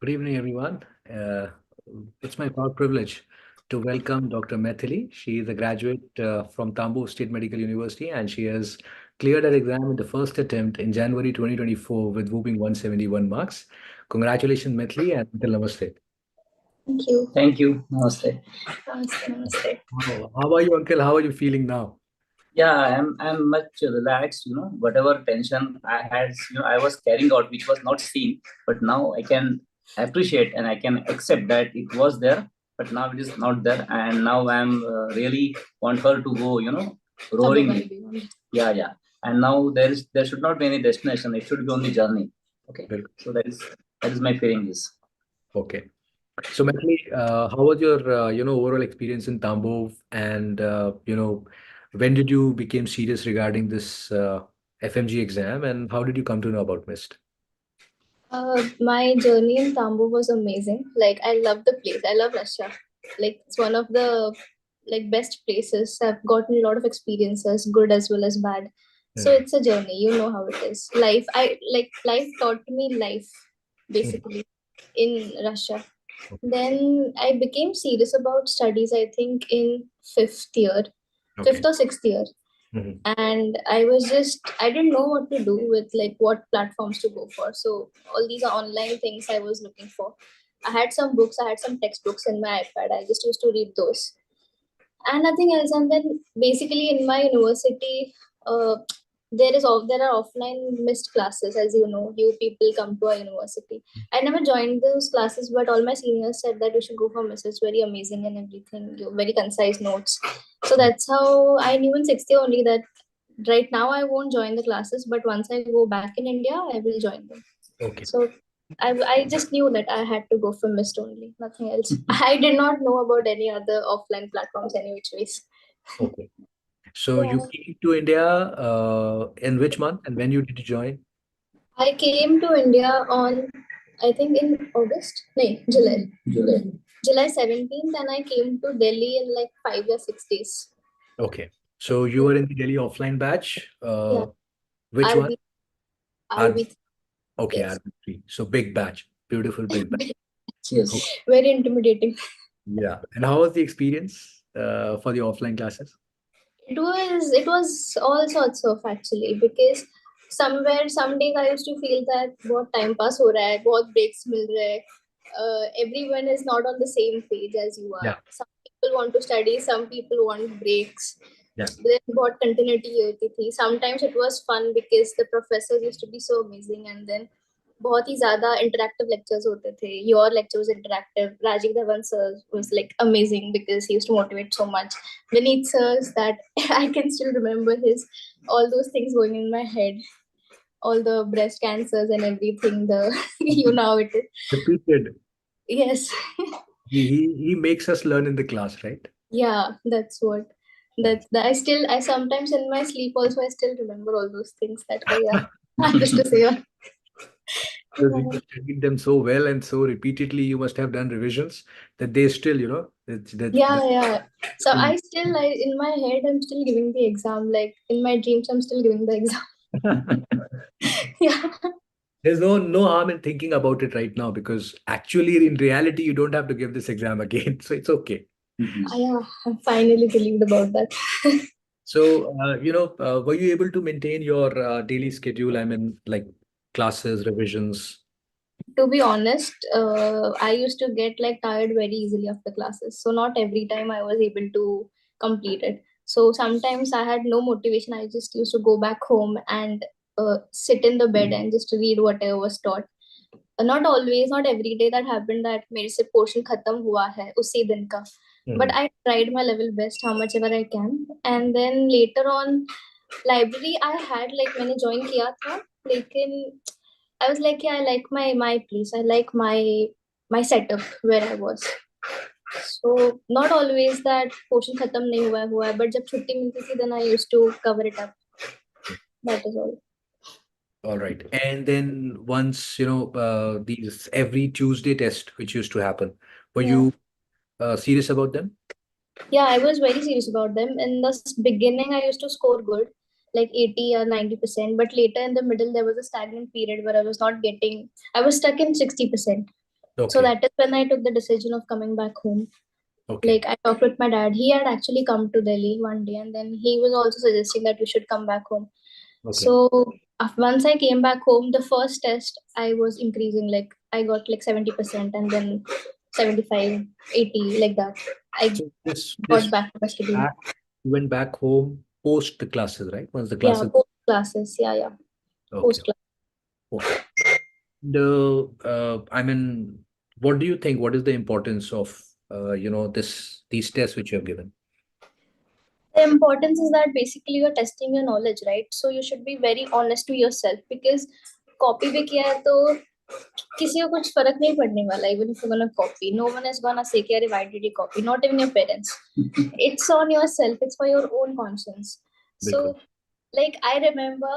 Good evening, everyone. It's my proud privilege to welcome Dr. Maithili. She is a graduate from Tambov State Medical University, and she has cleared her exam in the first attempt in January 2024 with whooping 171 marks. Congratulations, Maithili, and until namaste. Thank you. Thank you. Namaste. Namaste. Namaste. How are you, Uncle? How are you feeling now? Yeah, I'm much relaxed. Whatever tension I had, I was carrying out, which was not seen, but now I can appreciate and I can accept that it was there, but now it is not there, and now I'm really want her to go, roaring. Yeah, yeah. And now there should not be any destination. It should be only journey. Okay. So that is my feeling is. Okay. So, Maithili, how was your overall experience in Tambov, and when did you become serious regarding this FMG exam, and how did you come to know about MIST? My journey in Tambov was amazing. Like, I love the place. I love Russia. Like, it's one of the best places. I've gotten a lot of experiences, good as well as bad. So it's a journey. You know how it is. Life taught me life basically in Russia. Then I became serious about studies. I think in fifth or sixth year. And I didn't know what to do with, like, what platforms to go for. So all these are online things I was looking for. I had some books, I had some textbooks in my iPad. I just used to read those and nothing else. And then basically in my university, uh, there are offline missed classes. As you know, you people come to our university. I never joined those classes, but all my seniors said that you should go for miss. It's very amazing and everything. You very concise notes. So that's how I knew in sixth year only that right now I won't join the classes, but once I go back in India, I will join them. Okay. So I just knew that I had to go for Mist only, nothing else. I did not know about any other offline platforms any which ways. Okay. So you Yeah. came to India in which month, and when you did you join? I came to India on, I think in August, no, July. July 17th, and I came to Delhi in like 5 or 6 days. Okay. So you were in the Delhi offline batch. Yeah, Which one? RB, R RB, Okay, yes. RB3. So big batch, beautiful big batch. Yes. Okay. Very intimidating. Yeah. And how was the experience for the offline classes? It was all sorts of, actually, because some days I used to feel that what time pass ho raha hai, what breaks mil rahe hai. Everyone is not on the same page as you are. Yeah. Some people want to study, some people want breaks. Yeah. Then बहुत continuity होती थी. Sometimes it was fun because the professors used to be so amazing, and then बहुत ही ज्यादा interactive lectures होते थे. Your lecture was interactive. Rajiv Dhawan sir was like amazing because he used to motivate so much. Vineet sir's that I can still remember his all those things going in my head, all the breast cancers and everything. The you know how it is. Repeated. Yes. He makes us learn in the class, right? Yeah, that's what. That I sometimes in my sleep also I still remember all those things that way. Yeah. I used to say. Because you studied them so well and so repeatedly, you must have done revisions that they still, Yeah. So in my head, I'm still giving the exam. Like in my dreams, I'm still giving the exam. Yeah. There's no harm in thinking about it right now, because actually in reality you don't have to give this exam again, so it's okay. Yeah, I finally believed about that. So were you able to maintain your daily schedule? I mean, like classes, revisions. To be honest, I used to get like tired very easily after classes. So not every time I was able to complete it. So sometimes I had no motivation. I just used to go back home and sit in the bed and just read whatever was taught. Not always, not every day that happened that मेरे से portion खत्म हुआ है उसी दिन का. But I tried my level best how much ever I can. And then later on, library I had like मैंने join किया था, लेकिन I was like, yeah, I like my place. I like my setup where I was. So not always that portion खत्म नहीं हुआ है, but जब छुट्टी मिलती थी, then I used to cover it up. That is all. All right. And then once, these every Tuesday test which used to happen, were Yeah. you serious about them? Yeah, I was very serious about them. In the beginning, I used to score good, like 80 or 90%. But later in the middle, there was a stagnant period where I was not getting, I was stuck in 60%. So Okay. that is when I took the decision of coming back home. Okay. Like I talked with my dad. He had actually come to Delhi one day, and then he was also suggesting that you should come back home. Okay. So once I came back home, the first test I was increasing. Like I got like 70%, and then 75, 80, like that. I So this got back to my schedule. back, you went back home post the classes, right? Once the Yeah, classes. post classes. Yeah, yeah, Okay. post class. Okay. I mean, what do you think? What is the importance of these tests which you have given? The importance is that basically you're testing your knowledge, right? So you should be very honest to yourself, because copy भी किया है तो किसी को कुछ फर्क नहीं पड़ने वाला. Even if you're gonna copy, no one is gonna say कि अरे why did you copy, not even your parents. It's on yourself, it's for your own conscience. So बिल्कुल. like I remember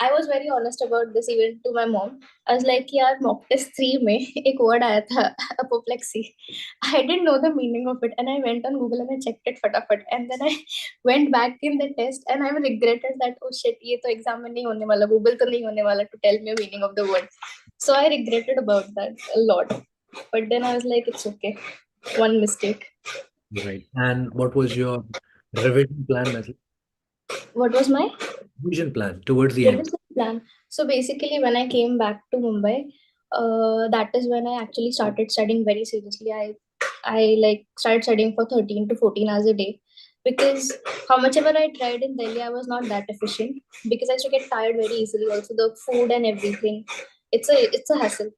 I was very honest about this even to my mom. I was like यार mock test 3 में एक word आया था apoplexy. I didn't know the meaning of it, and I went on Google and I checked it फटाफट, and then I went back in the test and I regretted that, oh shit, ये तो exam में नहीं होने वाला, Google तो नहीं होने वाला to tell me the meaning of the word. So I regretted about that a lot, but then I was like, it's okay, one mistake. Right. And what was your revision plan, Maithili? What was my Revision plan towards the end. revision plan? So basically, when I came back to Mumbai, that is when I actually started studying very seriously. I like started studying for 13 to 14 hours a day, because how much ever I tried in Delhi, I was not that efficient, because I used to get tired very easily. Also, the food and everything, it's a hassle.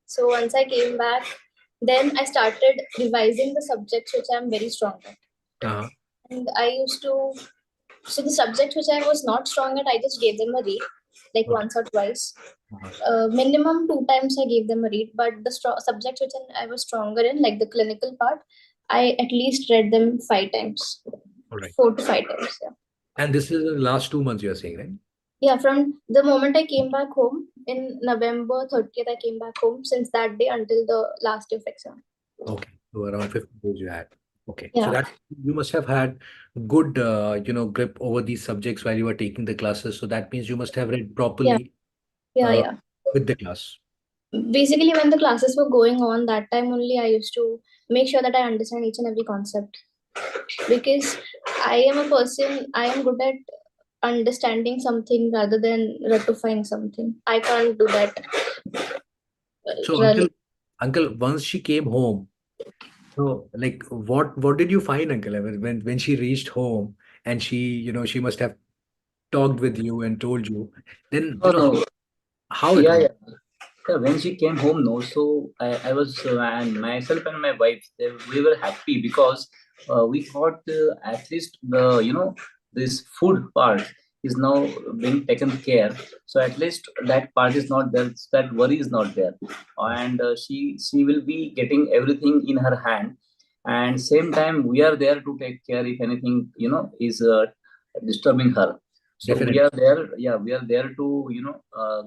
So once I came back, then I started revising the subjects which I'm very strong at. Uh-huh. And I used to, so the subjects which I was not strong at, I just gave them a read, like Okay. once or twice. Uh-huh. Minimum 2 times I gave them a read, but the subjects which I was stronger in, like the clinical part, I at least read them 5 times, All right. 4 to 5 times. Yeah. And this is the last 2 months you're saying, right? Yeah, from the moment I came back home in November 30th, I came back home. Since that day until the last day of exam. Okay. So around 50 days you had. Okay. So Yeah, that you must have had good, grip over these subjects while you were taking the classes. So that means you must have read yeah, properly yeah, uh, yeah. with the class. Basically, when the classes were going on, that time only I used to make sure that I understand each and every concept, because I am a person, I am good at understanding something rather than ratifying something. I can't do that. So Really. uncle, once she came home, so like what did you find, uncle? I mean, when she reached home and she must have talked with you and told you, then No, no. how it Yeah, was. yeah. Yeah, when she came home, no, so I was and myself and my wife, we were happy because we thought at least this food part is now being taken care. So at least that part is not there. That worry is not there, and she will be getting everything in her hand. And same time, we are there to take care if anything is disturbing her. So we Definitely. are there, yeah, we are there to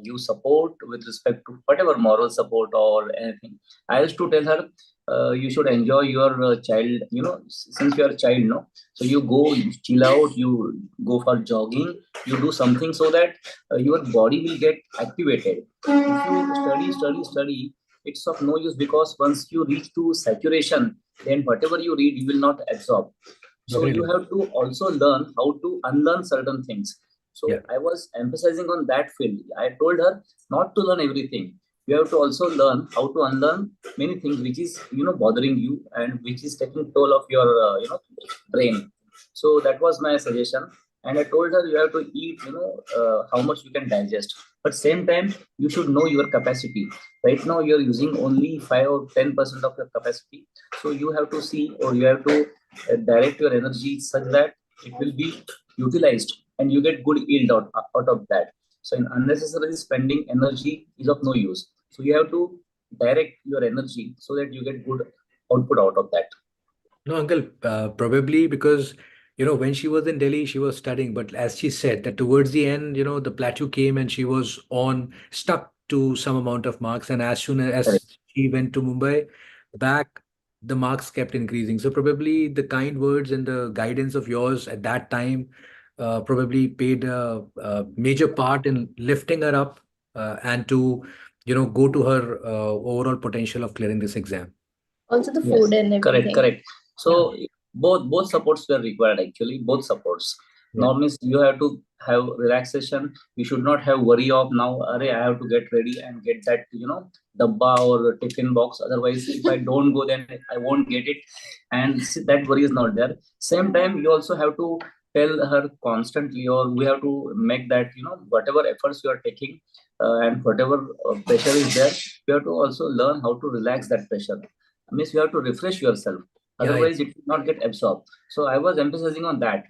give support with respect to whatever moral support or anything. I used to tell her, you should enjoy your child, since you are a child, no. So you go, you chill out, you go for jogging, you do something so that your body will get activated. If you study, it's of no use, because once you reach to saturation, then whatever you read, you will not absorb. So you Definitely. have to also learn how to unlearn certain things. Yeah. So I was emphasizing on that field. I told her not to learn everything. You have to also learn how to unlearn many things which is bothering you and which is taking toll of your brain. So that was my suggestion. And I told her you have to eat how much you can digest. But same time you should know your capacity. Right now you're using only 5 or 10% of your capacity. So you have to see, or you have to direct your energy such that it will be utilized and you get good yield out of that. So in unnecessarily spending energy is of no use. So you have to direct your energy so that you get good output out of that. No, uncle, probably because, when she was in Delhi, she was studying. But as she said, that towards the end, the plateau came and she was stuck to some amount of marks. And as soon Correct. as she went to Mumbai, back, the marks kept increasing. So probably the kind words and the guidance of yours at that time probably played a major part in lifting her up and to go to her overall potential of clearing this exam. Also the Yes, food and correct, everything. correct. So both supports were required actually. Both supports. Yeah. Now means you have to have relaxation. You should not have worry of now. Array, I have to get ready and get that dabba or tiffin box. Otherwise, if I don't go, then I won't get it, and that worry is not there. Same time, you also have to tell her constantly, or we have to make that whatever efforts you are taking and whatever pressure is there, you have to also learn how to relax that pressure. Means you have to refresh yourself, Yeah, otherwise it will not get absorbed. So I was emphasizing on that.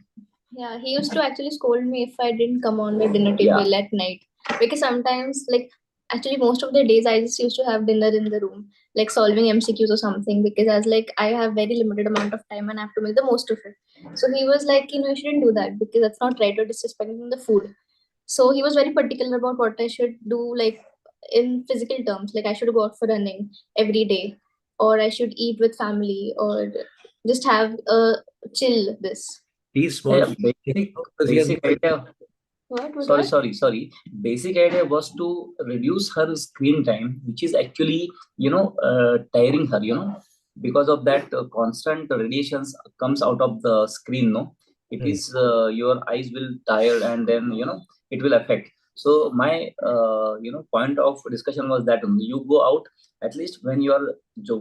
Yeah, he used to actually scold me if I didn't come on the dinner table at night. Because sometimes, like, actually, most of the days I just used to have dinner in the room, like solving MCQs or something. Because I was like, I have very limited amount of time and I have to make the most of it. So he was like, you shouldn't do that because that's not right or disrespecting the food. So he was very particular about what I should do, like in physical terms, like I should go out for running every day, or I should eat with family, or just have a chill this. these small Yeah, things, basic because he has basic idea. What was Sorry. Basic idea was to reduce her screen time, which is actually tiring her. Because of that constant radiations comes out of the screen. No, it Hmm. is your eyes will tire, and then it will affect. So my point of discussion was that you go out at least when you are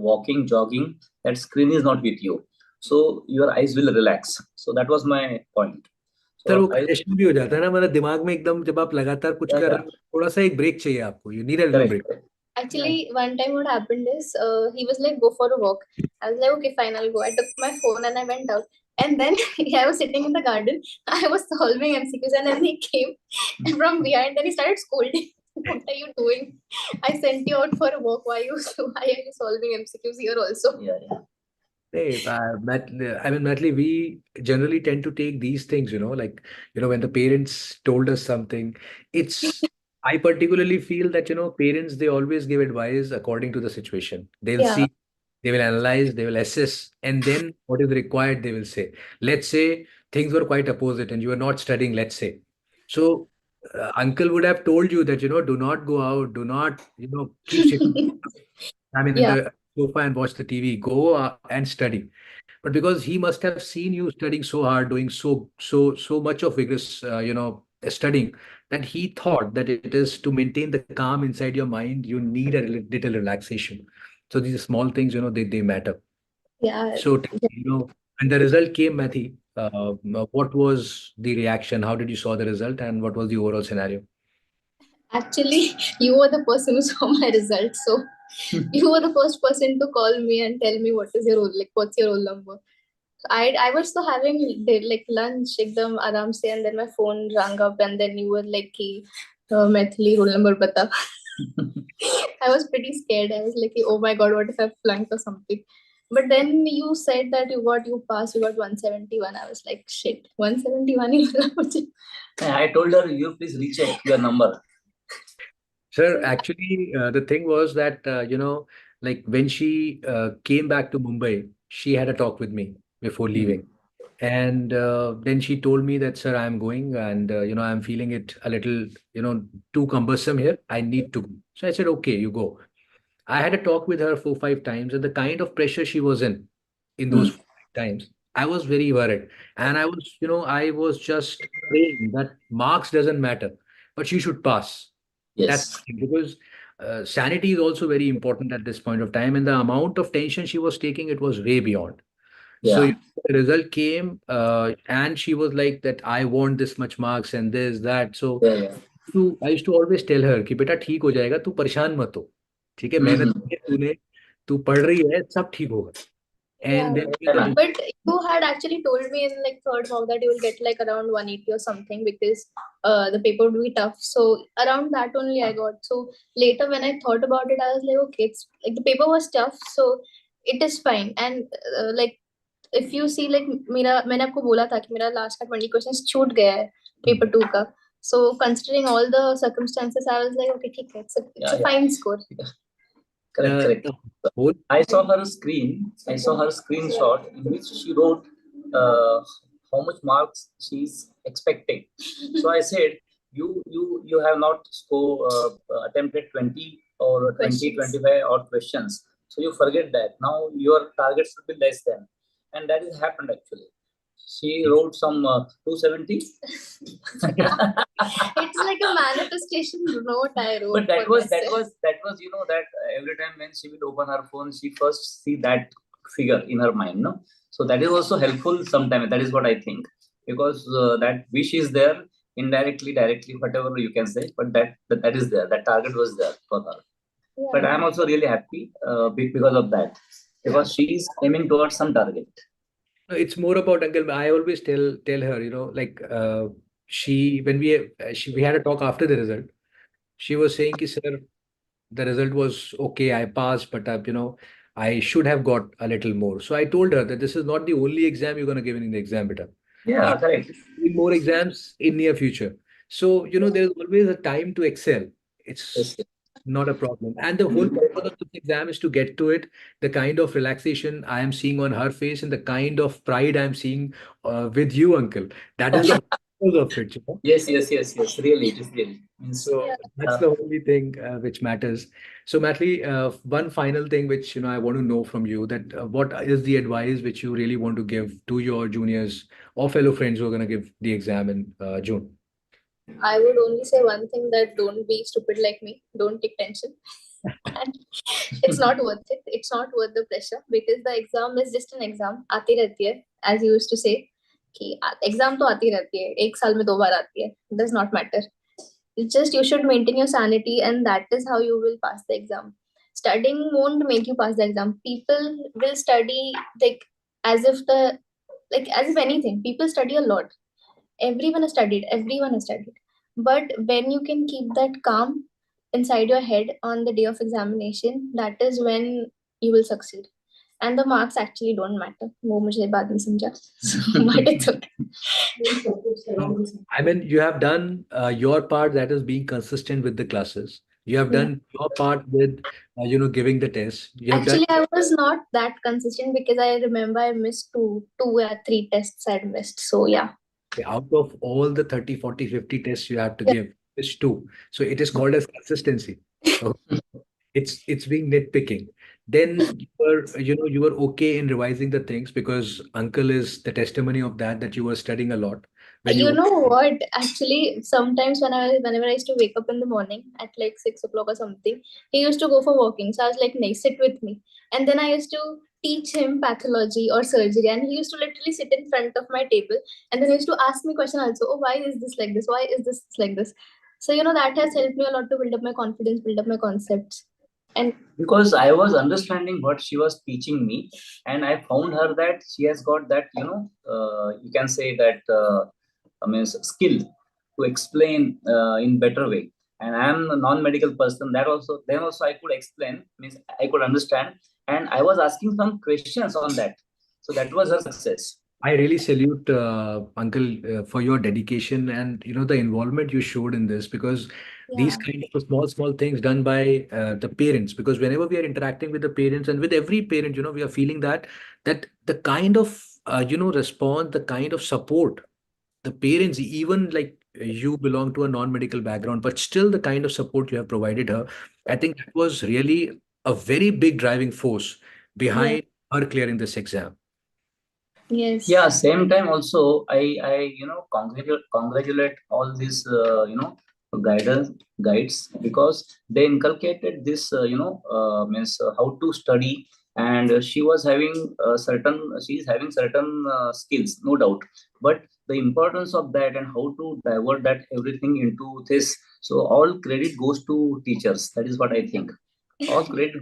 walking, jogging. That screen is not with you, so your eyes will relax. So that was my point. Sir So वो I congestion भी हो जाता है ना, मतलब दिमाग में एकदम जब आप लगातार कुछ कर yeah, रहे हो, थोड़ा सा एक ब्रेक चाहिए आपको, you need a little correct. Break. Actually, one time what happened is he was like, go for a walk. I was like, okay, fine, I'll go. I took my phone and I went out. And then I was sitting in the garden. I was solving MCQs and then he came from behind and he started scolding. What are you doing? I sent you out for a walk. Why are you solving MCQs here also? Yeah. Hey, I mean, Maithili, we generally tend to take these things, like, when the parents told us something, I particularly feel that, parents, they always give advice according to the situation. They'll Yeah. see, they will analyze, they will assess, and then what is required, they will say. Let's say things were quite opposite and you were not studying, let's say. So, uncle would have told you that, do not go out, do not, keep sitting, I mean, in Yeah. the sofa and watch the TV, go and study. But because he must have seen you studying so hard, doing so much of vigorous, studying, that he thought that it is to maintain the calm inside your mind, you need a little relaxation. So these small things, they matter. Yeah. So, when the result came, Mathi, what was the reaction? How did you saw the result, and what was the overall scenario? Actually, you were the person who saw my results. So you were the first person to call me and tell me what is your roll, like what's your roll number. I was so having like lunch ekdam aram se, and then my phone rang up and then you were like ki Maithili roll number bata. I was pretty scared. I was like, oh my god, what if I flunked or something? But then you said that you passed, you got 171. I was like, shit, 171. I told her, you please recheck your number. Sir, actually, the thing was that, like when she came back to Mumbai, she had a talk with me before leaving. And then she told me that, sir, I'm going and, I'm feeling it a little, too cumbersome here. I need to go. So I said, okay, you go. I had a talk with her 4, 5 times, and the kind of pressure she was in those Hmm. 4, 5 times, I was very worried. And I was just praying that marks doesn't matter, but she should pass. That's Yes. because sanity is also very important at this point of time, and the amount of tension she was taking, it was way beyond. So Yeah. the result came, and she was like that, I want this much marks and this, that. So Yeah. I used to always tell her कि बेटा ठीक हो जाएगा, तू परेशान मत हो, ठीक है, मेहनत Mm-hmm. की है तूने, तू पढ़ रही है, सब ठीक होगा. Yeah, And then but you had actually told me in like third form that you will get like around 180 or something because the paper would be tough. So around that only I got. So later when I thought about it, I was like, okay, it's like the paper was tough, so it is fine. And like if you see like मेरा मैंने आपको बोला था कि मेरा last का 20 questions छूट गया है paper 2 का. So considering all the circumstances, I was like, okay, ठीक है, it's a fine score. Correct. the whole I saw her screen. I saw her screenshot in which she wrote how much marks she's expecting. So I said, you have not attempted 20 or 20, Questions. 25 odd questions. So you forget that. Now your target should be less than. And that has happened actually. She wrote some 270. It's like a manifestation note I wrote But that for was myself. that every time when she will open her phone, she first see that figure in her mind, no? So that is also helpful sometimes. That is what I think, because that wish is there indirectly, directly, whatever you can say. But that is there. That target was there for her. But Yeah. I'm also really happy because of that, because she is aiming towards some target. No, it's more about Uncle. I always tell her, like she when we had a talk after the result. She was saying, "Ki, sir, the result was okay. I passed, but I should have got a little more." So I told her that this is not the only exam you're going to give in the exam, beta. Yeah, You correct. need more exams in near future. So there's always a time to excel. It's Yes, not a problem. And the whole purpose of this exam is to get to it. The kind of relaxation I am seeing on her face and the kind of pride I'm seeing with you, Uncle. That is the purpose of it. yes. Really, it is really. Means, Yeah. So that's uh, the only thing which matters. So Maithili, one final thing which I want to know from you that what is the advice which you really want to give to your juniors or fellow friends who are going to give the exam in June? I would only say one thing, that don't be stupid like me. Don't take tension. And it's not worth it. It's not worth the pressure, because the exam is just an exam. आती रहती है, as you used to say, कि exam तो आती रहती है, एक साल में 2 बार आती है. It does not matter. It's just you should maintain your sanity, and that is how you will pass the exam. Studying won't make you pass the exam. People will study like as if as if anything. People study a lot. Everyone has studied. But when you can keep that calm inside your head on the day of examination, that is when you will succeed. And the marks actually don't matter. वो मुझे बाद में समझा. But it's So, okay. I mean, you have done your part, that is being consistent with the classes. You have Yeah. done your part with, giving the test. You have done Actually, I was not that consistent, because I remember I missed two or three tests I'd missed. So yeah. out of all the 30, 40, 50 tests you have to Yeah. give, it's two. So it is called as consistency. So it's being nitpicking. Then you were okay in revising the things because uncle is the testimony of that you were studying a lot when You you know what? Actually, sometimes whenever I used to wake up in the morning at like 6 o'clock or something, he used to go for walking. So I was like, "Nay, sit with me." And then I used to teach him pathology or surgery, and he used to literally sit in front of my table, and then he used to ask me question also. Oh, why is this like this? Why is this like this? So that has helped me a lot to build up my confidence, build up my concepts, and because I was understanding what she was teaching me, and I found her that she has got that, you can say that, I mean, skill to explain in better way. And I am a non-medical person. Then also I could explain, means I could understand, and I was asking some questions on that. So that was her success. I really salute uncle for your dedication and the involvement you showed in this because these yeah, kind of small things done by the parents, because whenever we are interacting with the parents and with every parent, we are feeling that the kind of response, the kind of support the parents, even like you belong to a non-medical background, but still the kind of support you have provided her, I think that was really a very big driving force yeah, behind her clearing this exam. Yeah, yes, same time also I congratulate all these guiders guides, because they inculcated this means how to study. And she is having certain skills, no doubt. But the importance of that and how to divert that everything into this, so all credit goes to teachers. That is what I think. All credit.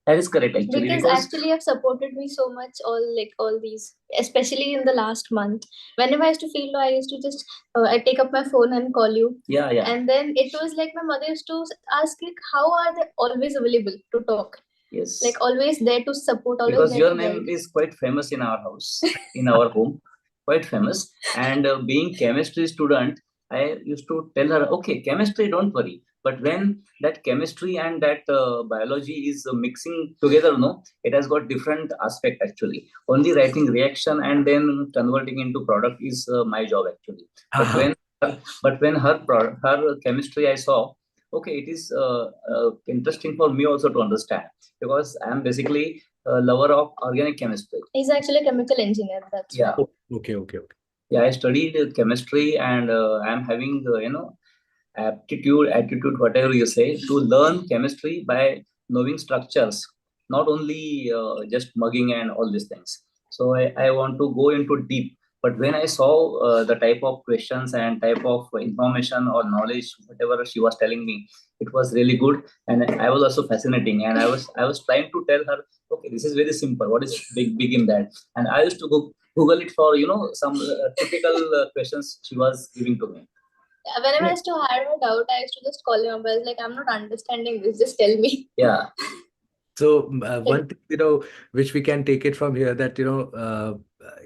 That is correct actually, because because actually you've supported me so much, all these, especially in the last month. Whenever I used to feel low, I used to just I take up my phone and call you. yeah. And then it was like my mother used to ask, like, how are they always available to talk, Yes, like always there to support, always because there your to name guide. is quite famous in our house, in our home, quite famous. And being chemistry student, I used to tell her, okay, chemistry, don't worry. But when that chemistry and that biology is mixing together, no, it has got different aspect actually. Only writing reaction and then converting into product is my job actually. But when her chemistry I saw, okay, it is interesting for me also to understand, because I am basically a lover of organic chemistry. He's actually a chemical engineer. That's Yeah. why. Okay. Yeah, I studied chemistry, and I'm having aptitude, attitude, whatever you say, to learn chemistry by knowing structures, not only just mugging and all these things. So I want to go into deep. But when I saw the type of questions and type of information or knowledge, whatever she was telling me, it was really good, and I was also fascinating. And I was trying to tell her, okay, this is very simple. What is big in that? And I used to go Google it for some typical questions she was giving to me. Whenever I used to have a doubt, I used to just call him up. I was like, I'm not understanding this. Just tell me. Yeah. So one thing, which we can take it from here, that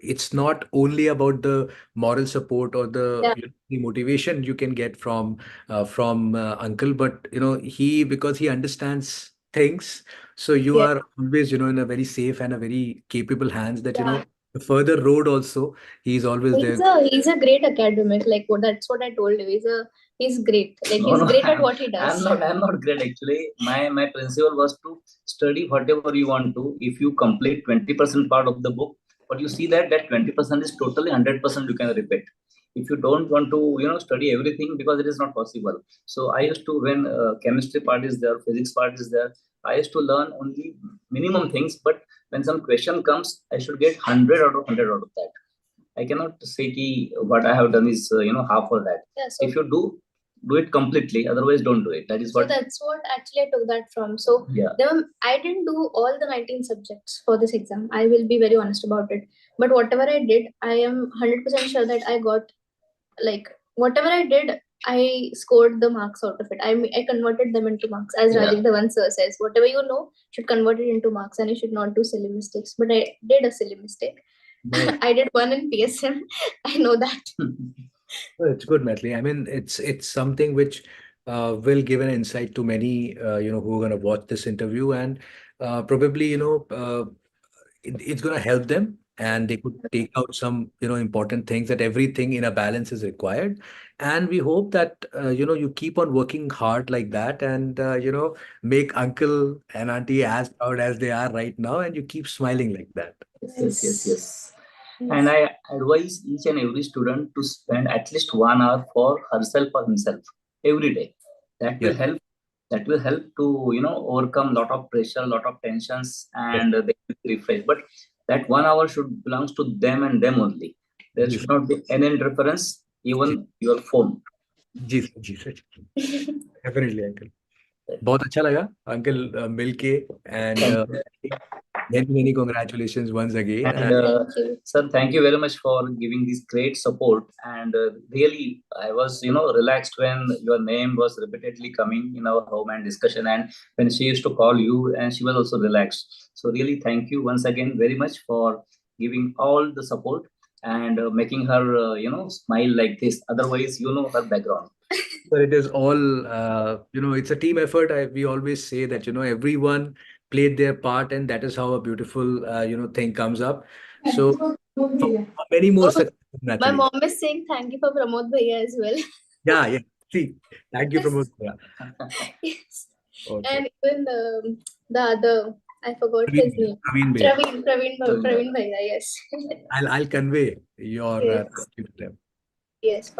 it's not only about the moral support or Yeah. the motivation you can get from uncle, but because he understands things, so you Yeah. are always in a very safe and a very capable hands, that Yeah. the further road also, he's always there. He's a great academic. Like that's what I told you. He's great. Like No, he's no, great at what he I'm does. not great actually. My principle was to study whatever you want to. If you complete 20% part of the book, but you see that 20% is totally 100% you can repeat. If you don't want to study everything, because it is not possible. So I used to, when chemistry part is there, physics part is there, I used to learn only minimum things. But when some question comes, I should get 100 out of 100 out of that. I cannot say what I have done is half of that. Yeah. So If you do it completely, otherwise don't do it. That is so what. that's what actually I took that from. So Yeah. I didn't do all the 19 subjects for this exam. I will be very honest about it. But whatever I did, I am 100% sure that I got, like, whatever I did, I scored the marks out of it. I converted them into marks. As Yeah. Rajiv Dhawan sir says, whatever you know should convert it into marks, and you should not do silly mistakes. But I did a silly mistake. Nice. I did one in PSM. I know that. Well, it's good, Maithili. I mean, it's something which will give an insight to many, who are going to watch this interview, and probably, it's going to help them, and they could take out some, important things, that everything in a balance is required. And we hope that, you keep on working hard like that, and, make uncle and auntie as proud as they are right now, and you keep smiling like that. Yes. And I advise each and every student to spend at least 1 hour for herself or himself every day. That will Yes. help. That will help to overcome lot of pressure, lot of tensions, and they will be refreshed. But that 1 hour should belongs to them and them only. There Yes. should not be any interference, जी even your phone. जी sir, जी sir, definitely uncle. बहुत अच्छा लगा uncle मिलके, and Thank you. many congratulations once again. And Thank you. sir, thank you very much for giving this great support. And really, I was relaxed when your name was repeatedly coming in our home and discussion. And when she used to call you, and she was also relaxed. So really, thank you once again very much for giving all the support and making her smile like this. Otherwise, her background. But it is all, it's a team effort. We always say that, everyone played their part, and that is how a beautiful, thing comes up. So, for many more Oh, successes, my Natalie. mom is saying thank you for Pramod Bhaiya as well. Yeah. See, thank you, Pramod. Yeah. Yes. Okay. And even the other, I forgot his name. Praveen Bhaiya. Praveen Bhaiya, yes. I'll convey your Yes. thank you to them. Yes.